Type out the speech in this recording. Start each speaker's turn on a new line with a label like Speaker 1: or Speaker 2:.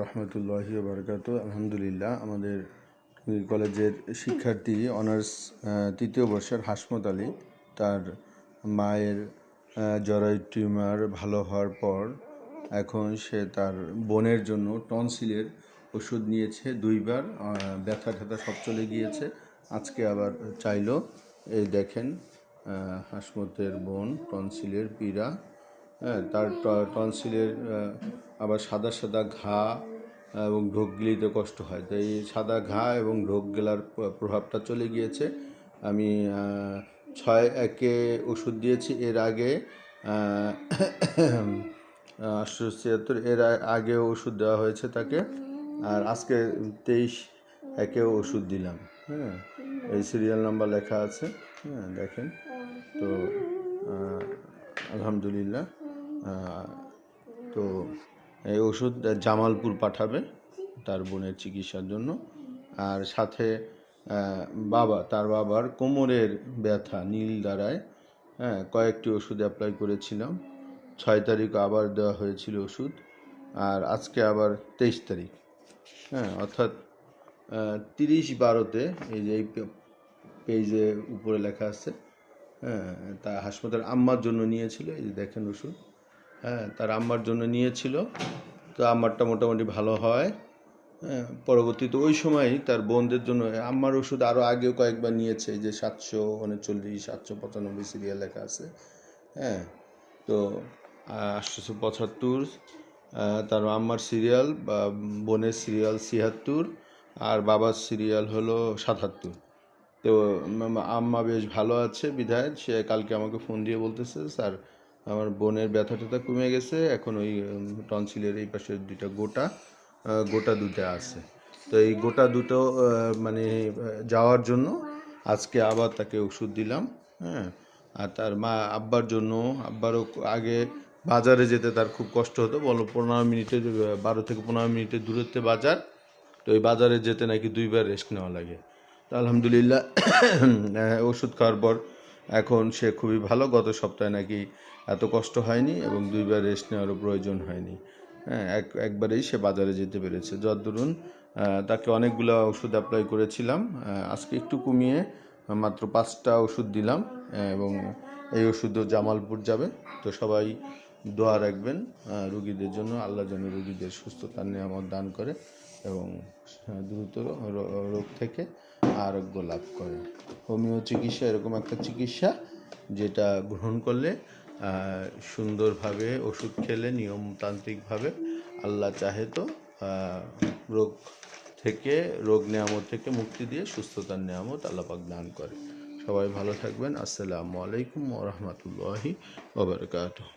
Speaker 1: রহমতুল্লাহি ওয়া বারাকাতুহু। আলহামদুলিল্লাহ, আমাদের কলেজের শিক্ষার্থী অনার্স তৃতীয় বর্ষের হাসমত আলী, তার মায়ের জরায়ু টিউমার ভালো হওয়ার পর এখন সে তার বোনের জন্য টনসিলের ওষুধ নিয়েছে 2বার। ব্যথা ট্যাথা সব চলে গিয়েছে। আজকে আবার চাইলো। এই দেখেন, হাসমতের বোন টনসিলের পীড়া। হ্যাঁ, তার টনসিলের আবার সাদা সাদা ঘা এবং ঢোক গিলিতে কষ্ট হয়। তো এই সাদা ঘা এবং ঢোক গেলার প্রভাবটা চলে গিয়েছে। আমি 6-1-এ ওষুধ দিয়েছি। এর আগে 876 এর আগেও ওষুধ দেওয়া হয়েছে তাকে। আর আজকে 23-1-এও ওষুধ দিলাম। হ্যাঁ, এই সিরিয়াল নাম্বার লেখা আছে। হ্যাঁ, দেখেন তো। আলহামদুলিল্লাহ। তো এই ওষুধ জামালপুর পাঠাবে তার বোনের চিকিৎসার জন্য। আর সাথে তার বাবার কোমরের ব্যথা নীল দ্বারায় কয়েকটি ওষুধ অ্যাপ্লাই করেছিলাম। 6 তারিখ আবার দেওয়া হয়েছিল ওষুধ। আর আজকে আবার 23 তারিখ। হ্যাঁ, অর্থাৎ 30-12-তে এই যে এই পেজে উপরে লেখা আছে। হ্যাঁ, তা হাসপাতাল আম্মার জন্য নিয়েছিল। এই যে দেখেন ওষুধ। হ্যাঁ, তার আম্মার জন্য নিয়েছিল। তো আম্মারটা মোটামুটি ভালো হয়। হ্যাঁ, পরবর্তীতে ওই সময়ই তার বোনদের জন্য আম্মার ওষুধ আরও আগেও কয়েকবার নিয়েছে, যে 739, 795 সিরিয়াল লেখা আছে। হ্যাঁ, তো 875 তার আম্মার সিরিয়াল, বা বোনের সিরিয়াল 76, আর বাবার সিরিয়াল হলো 77। তো আম্মা বেশ ভালো আছে বিধায় সে কালকে আমাকে ফোন দিয়ে বলতেছে, স্যার আমার বোনের ব্যথা ট্যাথা কমে গেছে, এখন ওই টনসিলের এই পাশে গোটা দুটো আছে। তো এই গোটা দুটো মানে যাওয়ার জন্য আজকে আবার তাকে ওষুধ দিলাম। হ্যাঁ, আর তার আব্বার জন্য, আব্বারও আগে বাজারে যেতে তার খুব কষ্ট হতো, বলো 15 মিনিটের 12 থেকে 15 মিনিটের দূরত্বে বাজার। তো ওই বাজারে যেতে নাকি 2বার রেস্ট নেওয়া লাগে। তো আলহামদুলিল্লাহ, ওষুধ খাওয়ার পর এখন সে খুবই ভালো। গত সপ্তাহে নাকি এত কষ্ট হয়নি এবং 2বার রেস্ট নেওয়ারও প্রয়োজন হয়নি। হ্যাঁ, একবারেই সে বাজারে যেতে পেরেছে। যতদূর তাকে অনেকগুলো ওষুধ অ্যাপ্লাই করেছিলাম, আজকে একটু কমিয়ে মাত্র 5টা ওষুধ দিলাম। এবং এই ওষুধও জামালপুর যাবে। তো সবাই দোয়া রাখবেন রুগীদের জন্য, আল্লাহ যেন রুগীদের সুস্থতার নিয়ামত দান করে এবং দ্রুত রোগ থেকে আরোগ্য লাভ করে। হোমিও চিকিৎসা এরকম একটা চিকিৎসা, যেটা গ্রহণ করলে সুন্দরভাবে ওষুধ খেলে নিয়মতান্ত্রিকভাবে আল্লাহ চাহে তো রোগ নিয়ামত থেকে মুক্তি দিয়ে সুস্থতার নিয়ামত আল্লাহ পাক দান করে। সবাই ভালো থাকবেন। আসসালামু আলাইকুম ওয়া রাহমাতুল্লাহি ওয়া বারাকাতুহু।